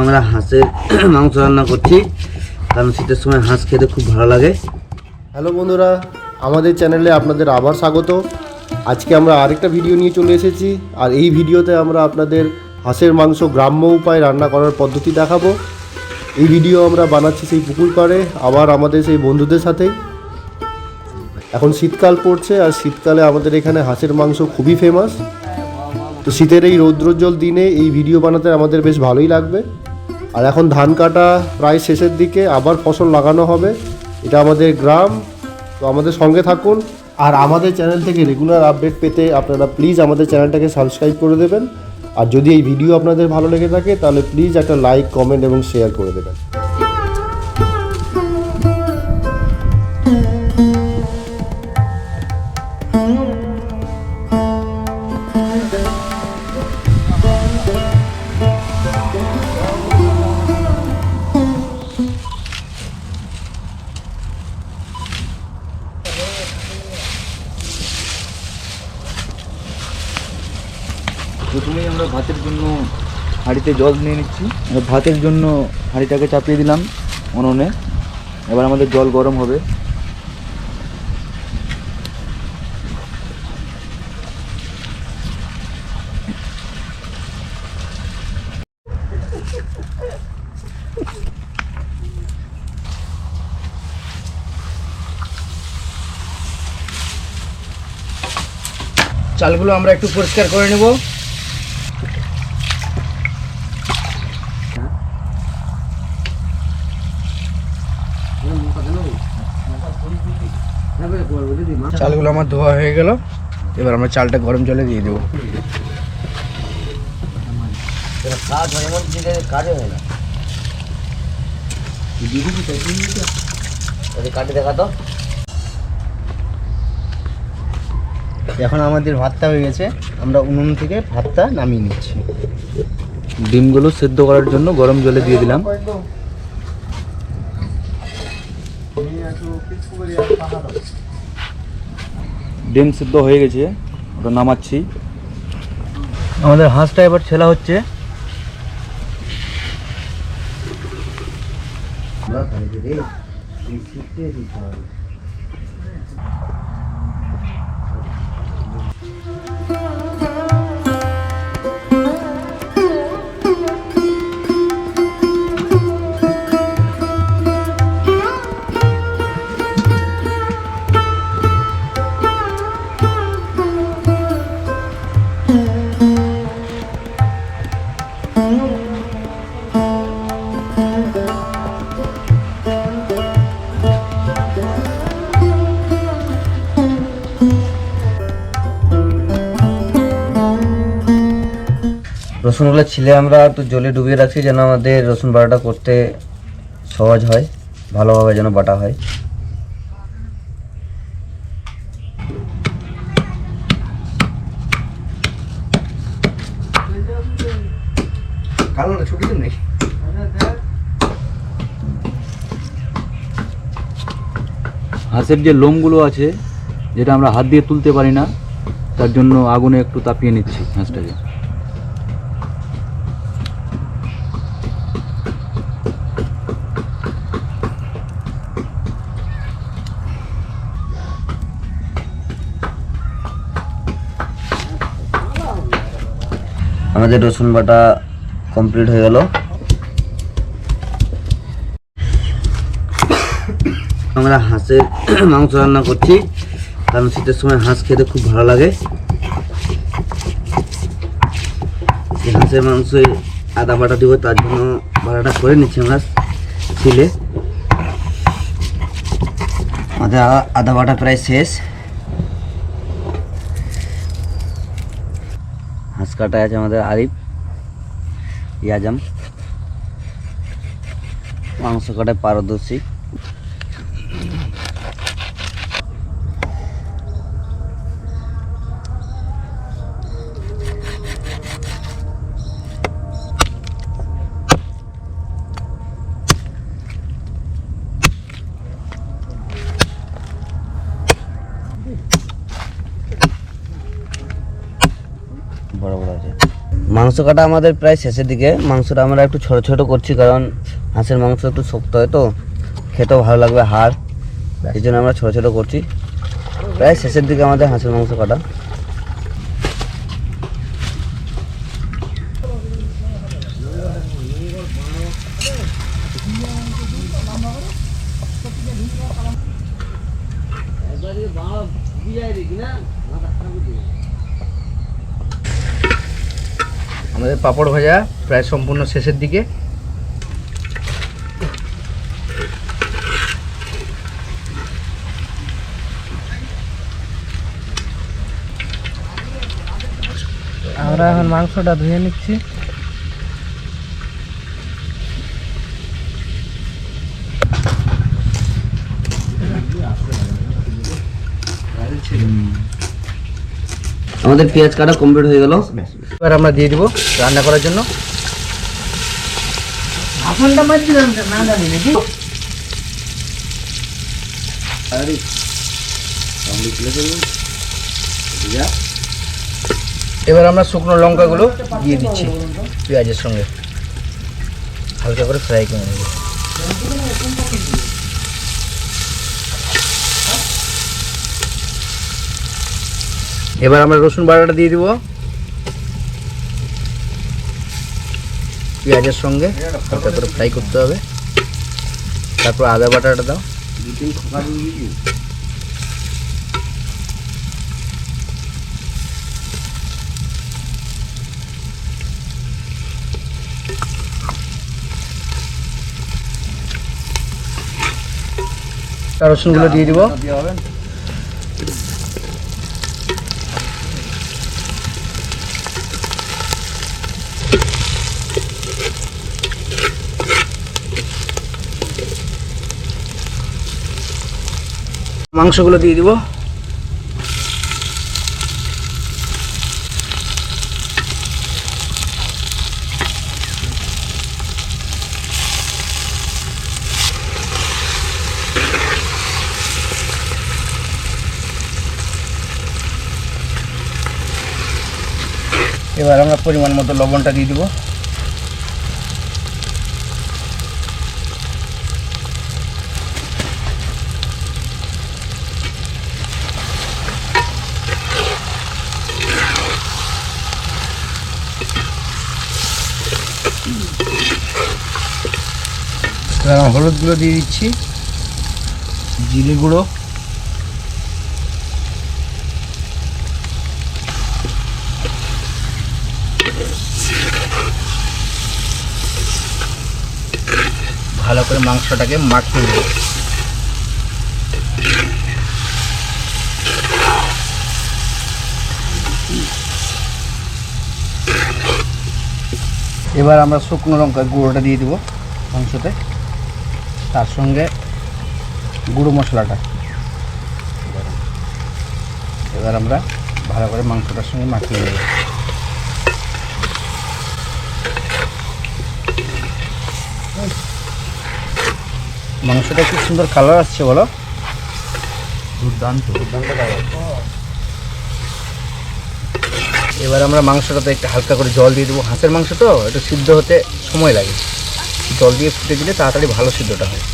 আমরা হাঁসের মাংস রান্না করছি, কারণ শীতের সময় হাঁস খেতে খুব ভালো লাগে। হ্যালো বন্ধুরা, আমাদের চ্যানেলে আপনাদের আবার স্বাগত। আজকে আমরা আরেকটা ভিডিও নিয়ে চলে এসেছি, আর এই ভিডিওতে আমরা আপনাদের হাঁসের মাংস গ্রাম্য উপায়ে রান্না করার পদ্ধতি দেখাবো। এই ভিডিও আমরা বানাচ্ছি সেই পুকুর পাড়ে, আবার আমাদের সেই বন্ধুদের সাথেই। এখন শীতকাল পড়ছে, আর শীতকালে আমাদের এখানে হাঁসের মাংস খুবই ফেমাস। তো শীতের এই রৌদ্রোজ্জ্বল দিনে এই ভিডিও বানাতে আমাদের বেশ ভালোই লাগবে। আর এখন ধান কাটা প্রায় শেষের দিকে, আবার ফসল লাগানো হবে। এটা আমাদের গ্রাম, তো আমাদের সঙ্গে থাকুন। আর আমাদের চ্যানেল থেকে রেগুলার আপডেট পেতে আপনারা প্লিজ আমাদের চ্যানেলটাকে সাবস্ক্রাইব করে দেবেন। আর যদি এই ভিডিও আপনাদের ভালো লেগে থাকে তাহলে প্লিজ একটা লাইক, কমেন্ট এবং শেয়ার করে দেবেন। প্রথমেই আমরা ভাতের জন্য হাঁড়িতে জল নিয়ে নিচ্ছি। ভাতের জন্য হাঁড়িটাকে চাপিয়ে দিলাম উনুনে। এবার আমাদের জল গরম হবে। চালগুলো আমরা একটু পরিষ্কার করে নেব। চালগুলো আমার ধোয়া হয়ে গেল। এবার আমরা চালটা গরম জলে দিয়ে দেবো। কাজ হয় এমন দিকে কাজে হয় না, কাটে দেখা তো। এখন আমাদের ভাতটা হয়ে গেছে, আমরা উনুন থেকে ভাতটা নামিয়ে নিচ্ছি। ডিমগুলো সেদ্ধ করার জন্য গরম জলে দিয়ে দিলাম। ডিম সিদ্ধ হয়ে গেছে, ওটা নামাচ্ছি। আমাদের হাঁসটা এবার ছেলা হচ্ছে। রসুনগুলো ছিলে আমরা একটু জলে ডুবিয়ে রাখছি, যেন আমাদের রসুন বাটাটা করতে সহজ হয়, ভালোভাবে যেন বাটা হয়। হাঁসের যে লোমগুলো আছে, যেটা আমরা হাত দিয়ে তুলতে পারি না, তার জন্য আগুনে একটু তাপিয়ে নিচ্ছি হাঁসটাকে। আমাদের রসুন বাটা কমপ্লিট হয়ে গেল। আমরা হাঁসের মাংস রান্না করছি, কারণ শীতের সময় হাঁস খেতে খুব ভালো লাগে। হাঁসের মাংসে আদা বাটা দিব, তার জন্য বাটাটা করে নিচ্ছি আমরা ছিলে। আমাদের আদা বাটা প্রায় শেষ। হাঁস কাটায় আছে আমাদের আরিফ, ইয়াজাম। মাংস কাটায় পারদর্শী। বড় বড় আছে। মাংস মাংস কাটা আমাদের প্রায় শেষের দিকে। মাংসটা আমরা একটু ছোট ছোট করছি, কারণ হাঁসের মাংস একটু শক্ত হয় তো, খেতেও ভালো লাগবে হাড়, এই জন্য আমরা ছোট ছোট করছি। প্রায় শেষের দিকে আমাদের হাঁসের মাংস কাটা। আমাদের পাঁপড় ভাজা প্রায় সম্পূর্ণ শেষের দিকে। আমরা এখন মাংসটা ধুয়ে নিচ্ছি। আমাদের পেঁয়াজ কাটা কমপ্লিট হয়ে গেল। এবার আমরা দিয়ে দিব রান্না করার জন্য। এবার আমরা শুকনো লঙ্কাগুলো দিয়ে দিচ্ছি পেঁয়াজের সঙ্গে, হালকা করে ফ্রাই করে নেব। এবার আমরা রসুন বাটাটা দিয়ে দিব পেঁয়াজের সঙ্গে, হালকা করে ফ্রাই করতে হবে। তারপর আদা বাটাটা দাও। রসুনগুলো দিয়ে দিব। মাংসগুলো দিয়ে দিব। এবার আমরা পরিমাণ মতো লবণটা দিয়ে দিব। হলুদ গুঁড়ো দিয়ে দিচ্ছি, জিরে গুঁড়ো, ভালো করে মাংসটাকে মাখিয়ে নেব। এবার আমরা শুকনো লঙ্কার গুঁড়োটা দিয়ে দিব মাংসতে, তার সঙ্গে গুঁড়ো মশলাটা। এবার আমরা ভালো করে মাংসটার সঙ্গে মাখিয়ে নেব। মাংসটা কি সুন্দর কালার আসছে বলো, দুর্দান্ত দুর্দান্ত কালার। এবার আমরা মাংসটাতে একটু হালকা করে জল দিয়ে দেবো। হাঁসের মাংস তো একটু সিদ্ধ হতে সময় লাগে, জল দিয়ে ফুটে দিলে তাড়াতাড়ি ভালো সিদ্ধটা হয়।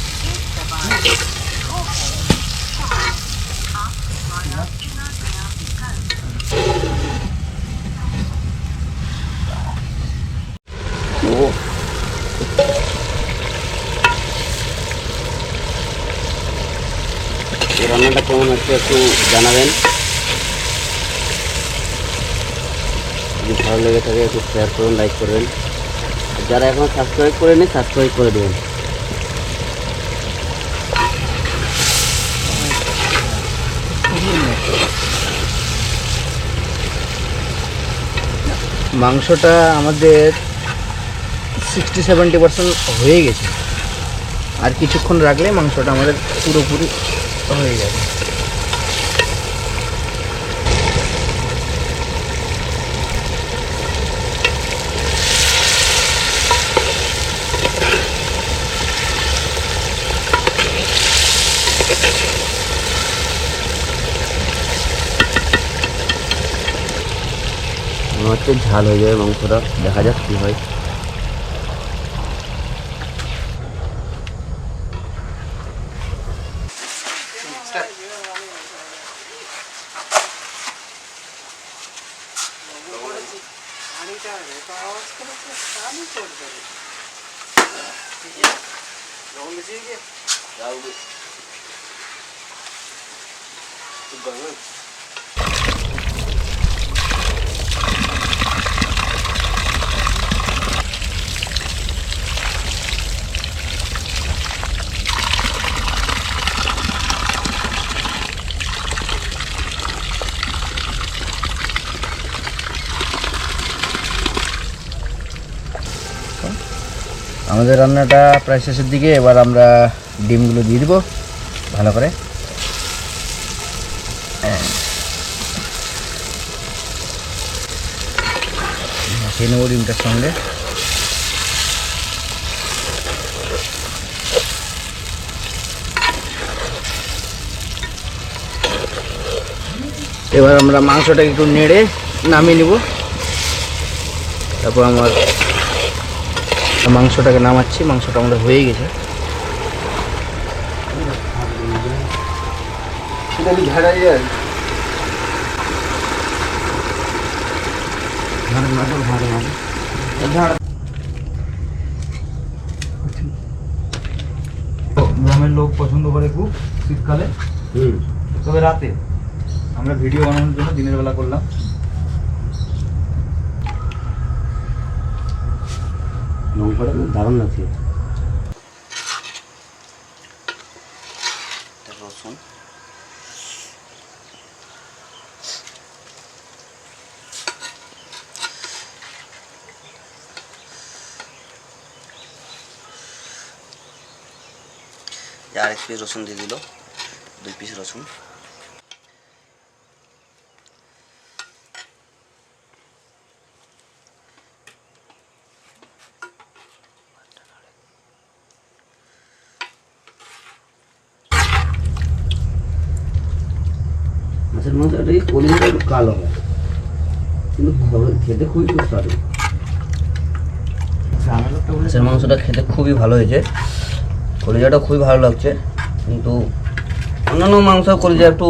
রান্নাটা কেমন হচ্ছে একটু জানাবেন। যদি ভালো লেগে থাকে একটু শেয়ার করুন, লাইক করবেন। যারা এখনো সাবস্ক্রাইব করেনি সাবস্ক্রাইব করে দেবেন। মাংসটা আমাদের 60-70% হয়ে গেছে, আর কিছুক্ষণ রাখলে মাংসটা আমাদের পুরোপুরি হয়ে যাবে। মাছের ঝাল হয়ে যাবে মাংসটা, দেখা যাক কী হয়। আমাদের রান্নাটা প্রায় শেষের দিকে, এবার আমরা ডিমগুলো দিয়ে দিব ভালো করে। মাখিয়ে নেবো ডিমটার সঙ্গে। এবার আমরা মাংসটা একটু নেড়ে নামিয়ে নিব। তারপর আমার মাংসটাকে নামাচ্ছি, মাংসটা আমাদের হয়ে গেছে। গ্রামের লোক পছন্দ করে খুব শীতকালে, তবে রাতে আমরা ভিডিও বানানোর জন্য দিনের বেলা করলাম। লঙ্কাটা খুব দারুণ লাগছে। রসুন, আর এক পিস রসুন দিয়ে দিল, 2 পিস রসুন। মাছের মাংসটা এই কলিজাটা একটু কালো হয়, কিন্তু খেতে খুবই সুস্বাদু। মাছের মাংসটা খেতে খুবই ভালো হয়েছে, কলিজাটা খুবই ভালো লাগছে। কিন্তু অন্যান্য মাংস কলিজা একটু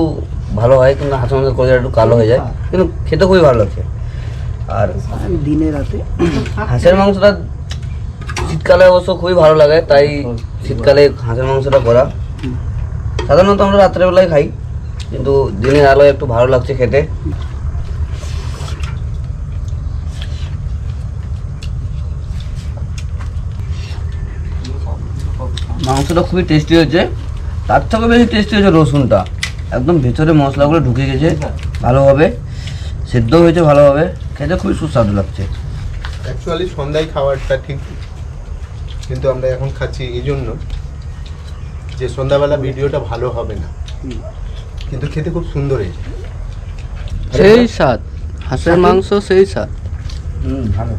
ভালো হয়, কিন্তু হাঁসের মাংসের কলিজা একটু কালো হয়ে যায়, কিন্তু খেতে খুবই ভালো লাগছে। আর দিনে রাতে হাঁসের মাংসটা শীতকালে অবশ্য খুবই ভালো লাগে, তাই শীতকালে হাঁসের মাংসটা করা। সাধারণত আমরা রাত্রেবেলায় খাই, কিন্তু দিনের আলোয় একটু ভালো লাগছে খেতে। মাংসটা খুবই টেস্টি হয়েছে, তার থেকে বেশি টেস্টি হয়েছে রসুনটা। একদম ভেতরে মশলাগুলো ঢুকে গেছে ভালোভাবে, সেদ্ধ হয়েছে ভালোভাবে, খেতে খুবই সুস্বাদু লাগছে। অ্যাকচুয়ালি সন্ধ্যায় খাবারটা ঠিক, কিন্তু আমরা এখন খাচ্ছি এই জন্য যে সন্ধ্যাবেলা ভিডিওটা ভালো হবে না, কিন্তু খেতে খুব সুন্দর হয়েছে। সেই স্বাদ, হাঁসের মাংস সেই স্বাদ। ভালো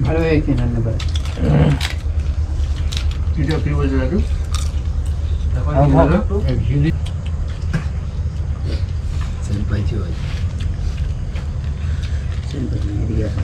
ভালো হয়েছে ধন্যবাদ। কি বলছে দাদু? সেল পাইছি ভাই, সেল পাইছি এদিকে আসো।